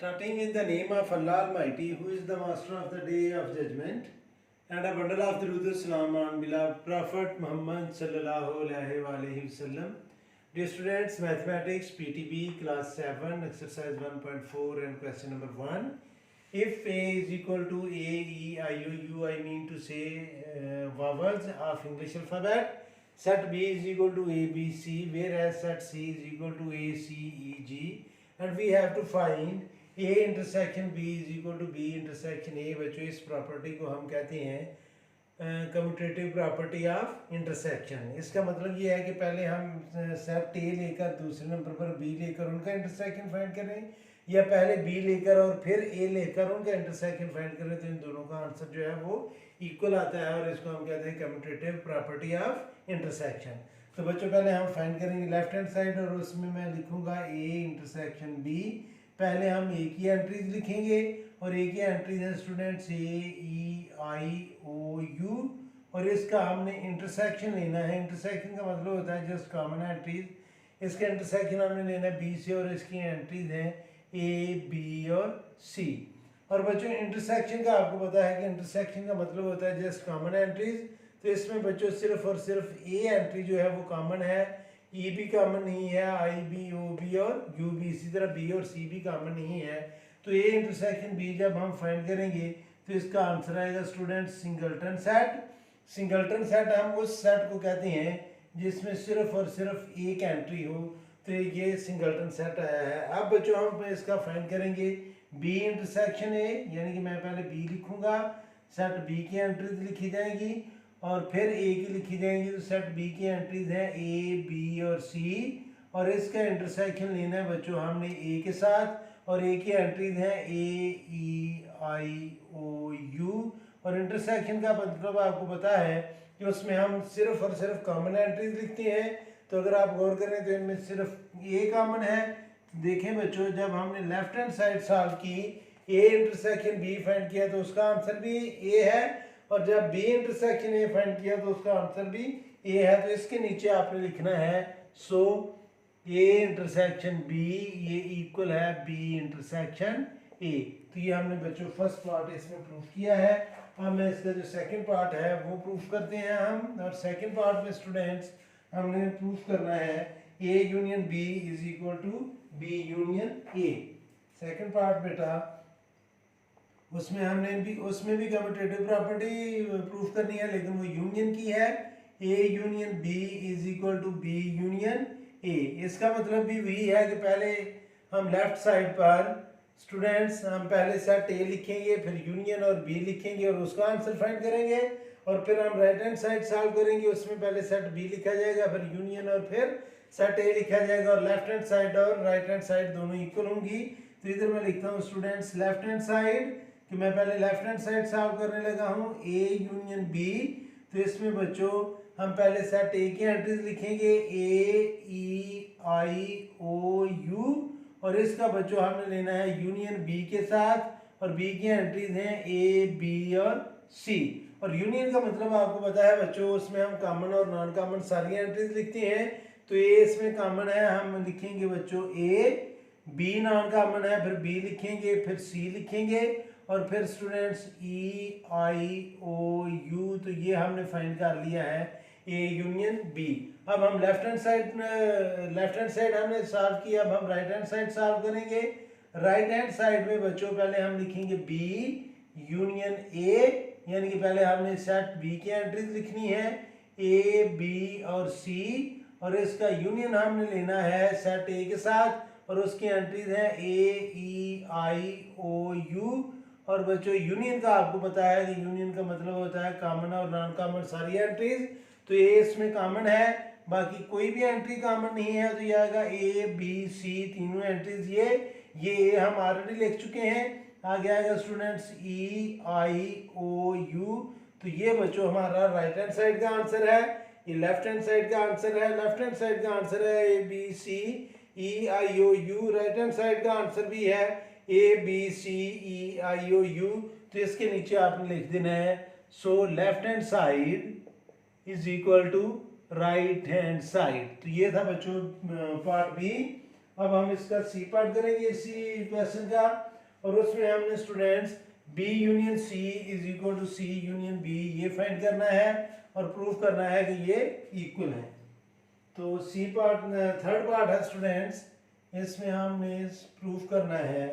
Starting in the name of Allah Almighty, who is the master of the day of judgment, and a bundle of Durood Salam on beloved Prophet Muhammad sallallahu alaihi wasallam. Dear students, mathematics PTB class 7, exercise 1.4 and question number 1. If A is equal to A, E, I, O, U, I mean to say vowels of English alphabet, set B is equal to A, B, C, whereas set C is equal to A, C, E, G, and we have to find A intersection B is equal to B intersection A। बच्चों इस property को हम कहते हैं commutative property of intersection. इसका मतलब ये है कि पहले हम सेट A लेकर दूसरे नंबर पर B लेकर उनका इंटरसेक्शन फाइंड करें, या पहले B लेकर और फिर A लेकर उनका इंटरसेक्शन फाइंड करें, तो इन दोनों का आंसर जो है वो इक्वल आता है और इसको हम कहते हैं कम्यूटेटिव प्रॉपर्टी ऑफ इंटरसेक्शन। तो बच्चों पहले हम फाइंड करेंगे लेफ्ट हैंड साइड और उसमें मैं लिखूंगा A इंटरसेक्शन B। पहले हम ए की एंट्रीज लिखेंगे और ए की एंट्रीज है students A, E, I, O, you, और इसका हमने इंटरसेक्शन लेना है। इंटरसेक्शन का मतलब होता है जस्ट कॉमन एंट्रीज। इसका इंटरसेक्शन हमने लेना है बी से और इसकी एंट्रीज हैं ए, बी और सी। और बच्चों इंटरसेक्शन का आपको पता है कि इंटरसेक्शन का मतलब होता है जस्ट कॉमन एंट्रीज। तो इसमें बच्चों सिर्फ और सिर्फ ए एंट्री जो है वो कॉमन है, ई भी कॉमन नहीं है, आई भी, ओ भी और यू भी, इसी तरह बी और सी भी कॉमन नहीं है। तो ए इंटरसेक्शन बी जब हम फाइंड करेंगे तो इसका आंसर आएगा student singleton set. Singleton set हम उस सेट को कहते हैं जिसमें सिर्फ और सिर्फ एक एंट्री हो, तो ये सिंगलटन सेट आया है। अब बच्चों हम इसका फाइंड करेंगे बी इंटरसेक्शन ए, यानी कि मैं पहले बी लिखूंगा, सेट बी की एंट्रीज लिखी जाएंगी और फिर ए की लिखी जाएंगी। तो सेट बी की एंट्रीज हैं ए, बी और सी, और इसका इंटरसेक्शन लेना है बच्चों हमने ए के साथ, और ए की एंट्रीज हैं ए, ई, आई, ओ, यू। और इंटरसेक्शन का मतलब आपको पता है कि उसमें हम सिर्फ और सिर्फ कॉमन एंट्रीज लिखते हैं। तो अगर आप गौर करें तो इनमें सिर्फ ए कॉमन है। देखें बच्चों, जब हमने लेफ्ट हैंड साइड सॉल्व की, ए इंटरसेक्शन बी फाइंड किया तो उसका आंसर भी ए है, और जब बी इंटरसेक्शन ए फाइंड किया तो उसका आंसर भी ए है। तो इसके नीचे आपने लिखना है सो ए इंटरसेक्शन बी ये इक्वल है बी इंटरसेक्शन ए। तो ये हमने बच्चों फर्स्ट पार्ट इसमें प्रूफ किया है। अब मैं इसका जो सेकंड पार्ट है वो प्रूफ करते हैं हम। और सेकंड पार्ट में स्टूडेंट्स हमने प्रूफ करना है A union B is equal to B union A. Second part बेटा उसमें भी कम्यूटेटिव प्रॉपर्टी प्रूफ करनी है, लेकिन वो यूनियन की है। A union B is equal to B union A. इसका मतलब भी वही है कि पहले हम लेफ्ट साइड पर स्टूडेंट्स हम पहले सेट ए लिखेंगे, फिर यूनियन और बी लिखेंगे और उसका आंसर फाइंड करेंगे, और फिर हम राइट हैंड साइड सॉल्व करेंगे, उसमें पहले सेट बी लिखा जाएगा, फिर यूनियन और फिर सेट ए लिखा जाएगा, और लेफ्ट हैंड साइड और राइट हैंड साइड दोनों इक्वल होंगी। तो इधर मैं लिखता हूँ स्टूडेंट्स लेफ्ट हैंड साइड कि मैं पहले लेफ्ट हैंड साइड सॉल्व करने लगा हूँ ए यूनियन बी। तो इसमें बच्चों हम पहले सेट ए की एंट्रीज लिखेंगे ए, ई, आई, ओ, यू, और इसका बच्चों हमने लेना है यूनियन बी के साथ, और बी की एंट्रीज हैं ए, बी और सी। और यूनियन का मतलब आपको पता है बच्चों, उसमें हम कॉमन और नॉन कॉमन सारी एंट्रीज लिखते हैं। तो ए इसमें कॉमन है, हम लिखेंगे बच्चों ए, बी नॉन कॉमन है, फिर बी लिखेंगे, फिर सी लिखेंगे, और फिर students E, I, O, you. तो ये हमने फाइंड कर लिया है ए यूनियन बी। अब हम लेफ्ट हैंड साइड हमने सॉल्व किया, अब हम राइट हैंड साइड सॉल्व करेंगे। राइट हैंड साइड में बच्चों पहले हम लिखेंगे बी यूनियन ए, यानी कि पहले हमने सेट बी की एंट्रीज लिखनी है ए, बी और सी, और इसका यूनियन हमने लेना है सेट ए के साथ, और उसकी एंट्रीज हैं ए, ई, आई, ओ, यू। और बच्चों यूनियन का आपको पता है कि यूनियन का मतलब होता है कॉमन और नॉन कॉमन सारी एंट्रीज। तो ए इसमें कॉमन है, बाकी कोई भी एंट्री कॉमन नहीं है, तो ये आएगा ए, बी, सी तीनों एंट्रीज ये हम ऑलरेडी लिख चुके हैं। आगे आएगा students E, I, O, you. तो ये बच्चों हमारा राइट हैंड साइड का आंसर है, ये लेफ्ट हैंड साइड का आंसर है। लेफ्ट हैंड साइड का आंसर है A, B, C, E, I, O, U. Right hand side का आंसर भी है A, B, C, E, I, O, you. तो इसके नीचे आपने लिख देना है so left hand side is equal to right hand side. तो ये था बच्चों पार्ट बी। अब हम इसका सी पार्ट करेंगे इसी क्वेश्चन का, और उसमें हमने students B union C is equal to C union B ये फाइंड करना है और प्रूफ करना है कि ये इक्वल है। तो सी पार्ट थर्ड पार्ट है स्टूडेंट्स, इसमें हमने प्रूफ करना है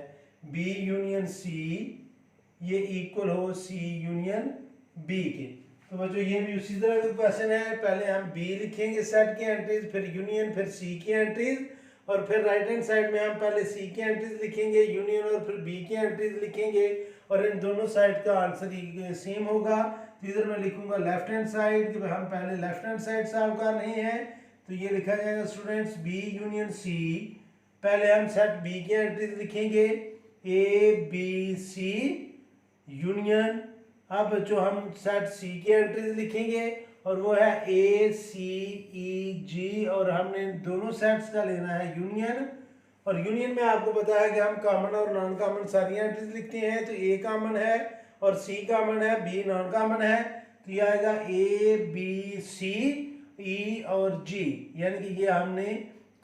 बी यूनियन सी ये इक्वल हो सी यूनियन बी के। तो बच्चों ये भी उसी तरह का क्वेश्चन है, पहले हम बी लिखेंगे सेट की एंट्रीज, फिर यूनियन, फिर सी की एंट्रीज, और फिर राइट हैंड साइड में हम पहले सी की एंट्रीज लिखेंगे यूनियन और फिर बी की एंट्रीज लिखेंगे, और इन दोनों साइड का आंसर सेम होगा। तो इधर मैं लिखूंगा लेफ्ट हैंड साइड कि हम पहले लेफ्ट हैंड साइड सॉल्व कर रहे हैं, तो ये लिखा जाएगा स्टूडेंट्स बी यूनियन सी, पहले हम सेट बी की एंट्रीज लिखेंगे ए बी सी यूनियन, अब जो हम सेट सी की एंट्रीज लिखेंगे और वो है ए सी ई जी, और हमने दोनों सेट्स का लेना है यूनियन, और यूनियन में आपको पता है कि हम कॉमन और नॉन कॉमन सारी एंट्रीज लिखते हैं, तो ए कॉमन है और सी कॉमन है, बी नॉन कॉमन है, तो ये आएगा ए बी सी ई और जी, यानी कि ये हमने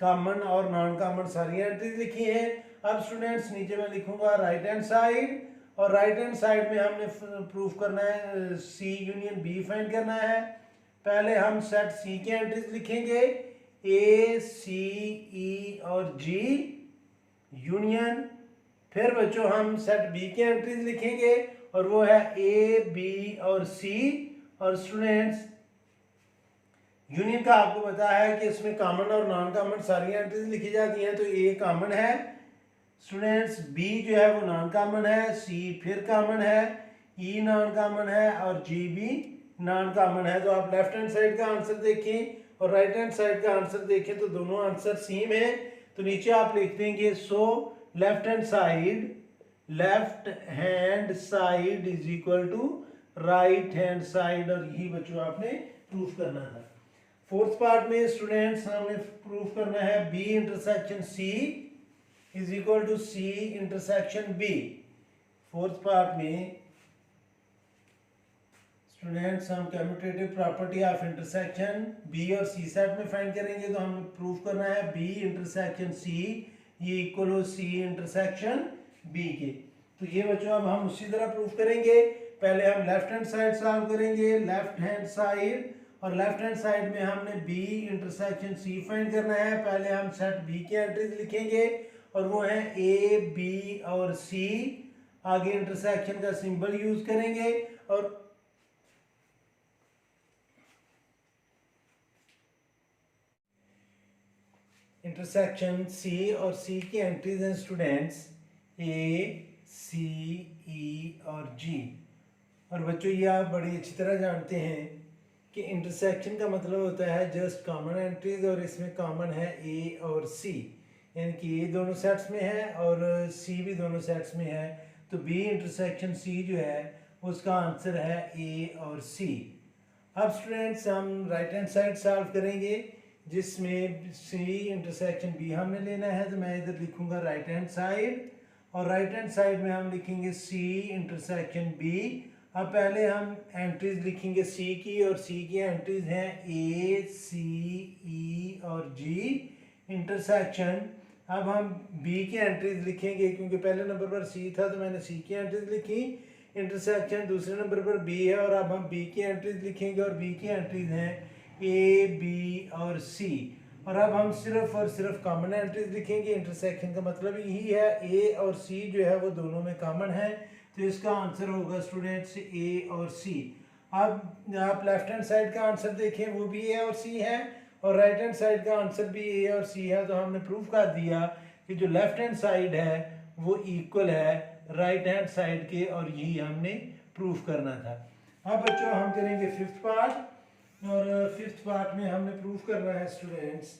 कॉमन और नॉन कॉमन सारी एंट्रीज लिखी है। अब स्टूडेंट्स नीचे मैं लिखूंगा राइट हैंड साइड, और राइट हैंड साइड में हमने प्रूफ करना है सी यूनियन बी फाइंड करना है। पहले हम सेट सी की एंट्रीज लिखेंगे ए सी ई और जी यूनियन, फिर बच्चों हम सेट बी की एंट्रीज लिखेंगे और वो है ए बी और सी, और स्टूडेंट्स यूनियन का आपको पता है कि इसमें कॉमन और नॉन कॉमन सारी एंट्रीज लिखी जाती हैं, तो ए कॉमन है स्टूडेंट्स, बी जो है वो नॉन कॉमन है, सी फिर कॉमन है, ई नॉन कॉमन है और जी भी नॉन कॉमन है। तो आप लेफ्ट हैंड साइड का आंसर देखें और राइट हैंड साइड का आंसर देखें तो दोनों आंसर सेम है। तो नीचे आप लिख देंगे so left hand side is equal to right hand side, और यही बच्चों आपने प्रूफ करना था। फोर्थ पार्ट में स्टूडेंट्स हमने प्रूफ करना है B intersection C is equal to C intersection B. Fourth part में स्टूडेंट्स हम commutative property of intersection B और सी सेट में फाइंड करेंगे, तो हमें प्रूफ करना है बी इंटरसेक्शन सी ये इक्वल हो सी इंटरसेक्शन बी के। तो ये बच्चों अब हम उसी तरह प्रूफ करेंगे, पहले हम लेफ्ट हैंड साइड सॉल्व करेंगे, लेफ्ट हैंड साइड, और लेफ्ट हैंड साइड में हमने बी इंटरसेक्शन सी फाइंड करना है। पहले हम सेट बी की एंट्रीज लिखेंगे और वो है ए बी और सी, आगे इंटरसेक्शन का सिंबल यूज करेंगे, और इंटरसेक्शन सी और सी की एंट्रीज हैं स्टूडेंट्स ए सी ई और जी। और बच्चों ये आप बड़ी अच्छी तरह जानते हैं कि इंटरसेक्शन का मतलब होता है जस्ट कॉमन एंट्रीज, और इसमें कॉमन है ए और सी, यानी कि ए दोनों सेट्स में है और सी भी दोनों सेट्स में है, तो बी इंटरसेक्शन सी जो है उसका आंसर है ए और सी। अब स्टूडेंट्स हम राइट हैंड साइड सॉल्व करेंगे जिसमें सी इंटरसेक्शन बी हमने लेना है, तो मैं इधर लिखूंगा राइट हैंड साइड, और राइट हैंड साइड में हम लिखेंगे सी इंटरसेक्शन बी। अब पहले हम एंट्रीज लिखेंगे सी की, और सी की एंट्रीज हैं ए सी ई और जी इंटरसेक्शन। अब हम बी की एंट्रीज लिखेंगे, क्योंकि पहले नंबर पर सी था तो मैंने सी की एंट्रीज लिखी, इंटरसेक्शन दूसरे नंबर पर बी है और अब हम बी की एंट्रीज लिखेंगे, और बी की एंट्रीज हैं ए बी और सी। और अब हम सिर्फ और सिर्फ कॉमन एंट्रीज लिखेंगे, इंटरसेक्शन का मतलब यही है ए और सी जो है वो दोनों में कॉमन है, तो इसका आंसर होगा स्टूडेंट्स ए और सी। अब आप लेफ्ट हैंड साइड का आंसर देखें वो भी ए और सी है, और राइट हैंड साइड का आंसर भी ए और सी है, तो हमने प्रूफ कर दिया कि जो लेफ्ट हैंड साइड है वो इक्वल है राइट हैंड साइड के, और यही हमने प्रूफ करना था। अब बच्चों हम करेंगे फिफ्थ पार्ट, और फिफ्थ पार्ट में हमने प्रूफ करना है students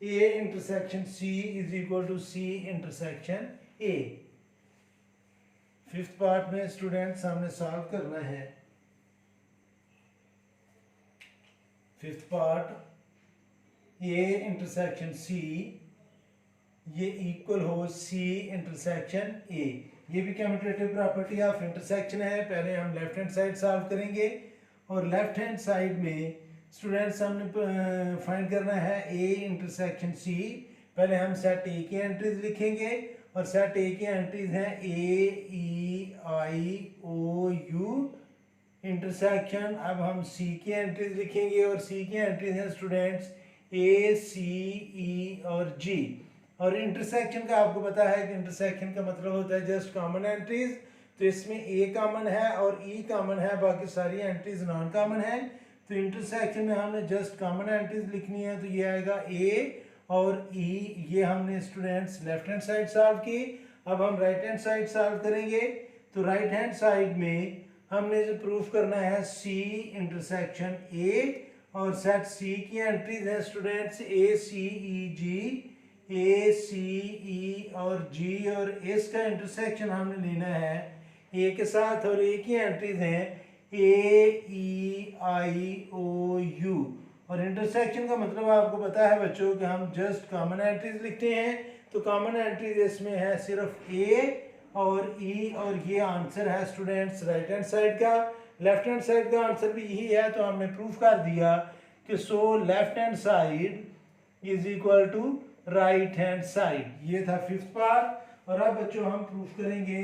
A intersection C is equal to C intersection A. Fifth part में स्टूडेंट्स हमने सॉल्व करना है fifth part A intersection C ये इक्वल हो सी इंटरसेक्शन ए। ये भी कम्यूटेटिव प्रॉपर्टी ऑफ इंटरसेक्शन है। पहले हम लेफ्ट हैंड साइड सॉल्व करेंगे, और लेफ्ट हैंड साइड में स्टूडेंट्स हमने फाइंड करना है ए इंटरसेक्शन सी। पहले हम सेट ए की एंट्रीज लिखेंगे और सेट ए की एंट्रीज हैं AEIOU इंटरसेक्शन। अब हम सी की एंट्रीज लिखेंगे और सी की एंट्रीज हैं स्टूडेंट्स ACE और G। और इंटरसेक्शन का आपको पता है कि इंटरसेक्शन का मतलब होता है जस्ट कॉमन एंट्रीज। तो इसमें A कॉमन है और E कॉमन है, बाकी सारी एंट्रीज नॉन कॉमन है। तो इंटरसेक्शन में हमने जस्ट कॉमन एंट्रीज लिखनी है, तो ये आएगा A और E। ये हमने students left hand side solve की। अब हम राइट हैंड साइड सॉल्व करेंगे। तो राइट हैंड साइड में हमने जो प्रूफ करना है C इंटरसेक्शन A, और सेट C की एंट्रीज है स्टूडेंट्स ACE और G, और इसका इंटरसेक्शन हमने लेना है A के साथ, और A की एंट्रीज हैं AEIOU। और इंटरसेक्शन का मतलब आपको पता है बच्चों कि हम जस्ट कॉमन एंट्रीज लिखते हैं। तो कॉमन एंट्रीज इसमें है सिर्फ A और E, और ये आंसर है स्टूडेंट्स राइट हैंड साइड का। लेफ्ट हैंड साइड का आंसर भी यही है, तो हमने प्रूफ कर दिया कि so left hand side is equal to right hand side. ये था 5th पार्ट। और अब बच्चों हम प्रूफ करेंगे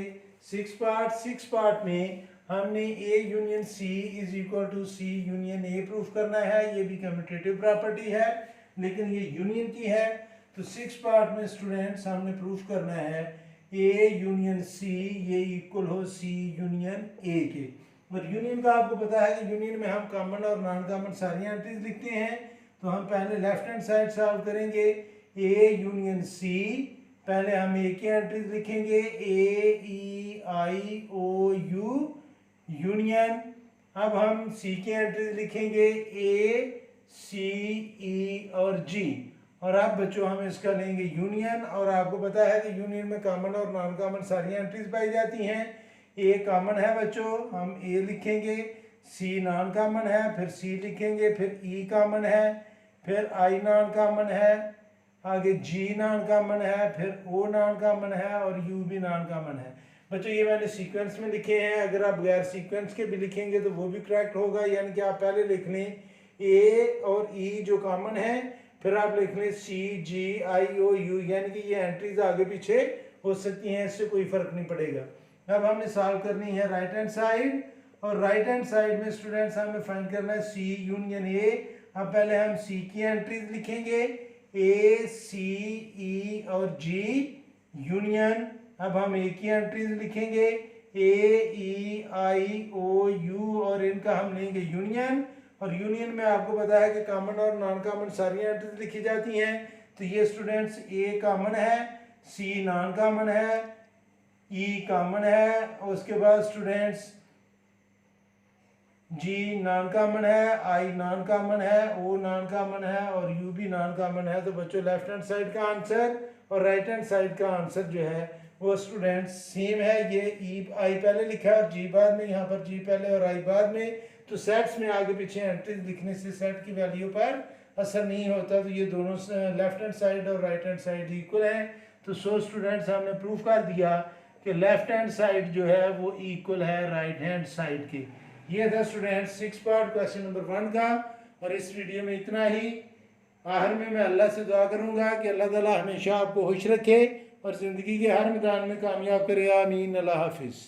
6th पार्ट। 6th पार्ट में हमने A union C is equal to C union A proof करना है। ये भी कम्यूटेटिव प्रॉपर्टी है लेकिन ये यूनियन की है। तो 6th पार्ट में स्टूडेंट्स हमने प्रूफ करना है A यूनियन C ये इक्वल हो C यूनियन A के। और यूनियन का आपको पता है कि यूनियन में हम कॉमन और नॉन कॉमन सारी एंट्रीज लिखते हैं। तो हम पहले लेफ्ट हैंड साइड सॉल्व करेंगे A यूनियन C। पहले हम A की एंट्रीज लिखेंगे AEIOU यूनियन। अब हम C की एंट्रीज लिखेंगे ACE और G। और अब बच्चों हम इसका लेंगे यूनियन, और आपको पता है कि यूनियन में कॉमन और नॉन कॉमन सारी एंट्रीज पाई जाती हैं। A कॉमन है बच्चों, हम A लिखेंगे, C नॉन कॉमन है, फिर C लिखेंगे, फिर E कॉमन है, फिर I नॉन कॉमन है, आगे G नॉन कॉमन है, फिर O नॉन कॉमन है और U भी नॉन कॉमन है। बच्चों ये मैंने सीक्वेंस में लिखे हैं, अगर आप बगैर सीक्वेंस के भी लिखेंगे तो वो भी करेक्ट होगा। यानी कि आप पहले लिख लें A और E जो कॉमन है, फिर आप लिख लें CGIOU, यानी कि ये एंट्रीज आगे पीछे हो सकती हैं, इससे कोई फर्क नहीं पड़ेगा। अब हमने सॉल्व करनी है राइट हैंड साइड, और राइट हैंड साइड में स्टूडेंट्स हमें फाइंड करना है C यूनियन A। अब पहले हम C की एंट्रीज लिखेंगे ACE और G यूनियन। अब हम A की एंट्रीज लिखेंगे AEIOU और इनका हम लेंगे यूनियन। और यूनियन में आपको पता है कि कॉमन और नॉन कॉमन सारी एंट्रीज लिखी जाती हैं। तो ये स्टूडेंट्स A कॉमन है, C नॉन कॉमन है, E कॉमन है, और उसके बाद स्टूडेंट्स G नॉन कॉमन है, I नॉन कॉमन है, O नॉन कॉमन है और U भी नॉन कॉमन है। तो बच्चों लेफ्ट हैंड साइड का आंसर और राइट हैंड साइड का आंसर जो है वो स्टूडेंट्स सेम है। ये I पहले लिखा है और G बाद में, यहाँ पर G पहले और I बाद में। तो सेट्स में आगे पीछे एंट्रीज लिखने से सेट की वैल्यू पर असर नहीं होता। तो ये दोनों लेफ्ट हैंड साइड और राइट हैंड साइड इक्वल हैं। तो सो स्टूडेंट्स हमने प्रूफ कर दिया कि लेफ्ट हैंड साइड जो है वो इक्वल है राइट हैंड साइड के। ये था स्टूडेंट्स 6 पार्ट क्वेश्चन नंबर 1 का। और इस वीडियो में इतना ही। आखिर में मैं अल्लाह से दुआ करूँगा कि अल्लाह ताला हमेशा आपको खुश रखे और ज़िंदगी के हर मैदान में कामयाब करे। आमीन। अल्लाह हाफिज़।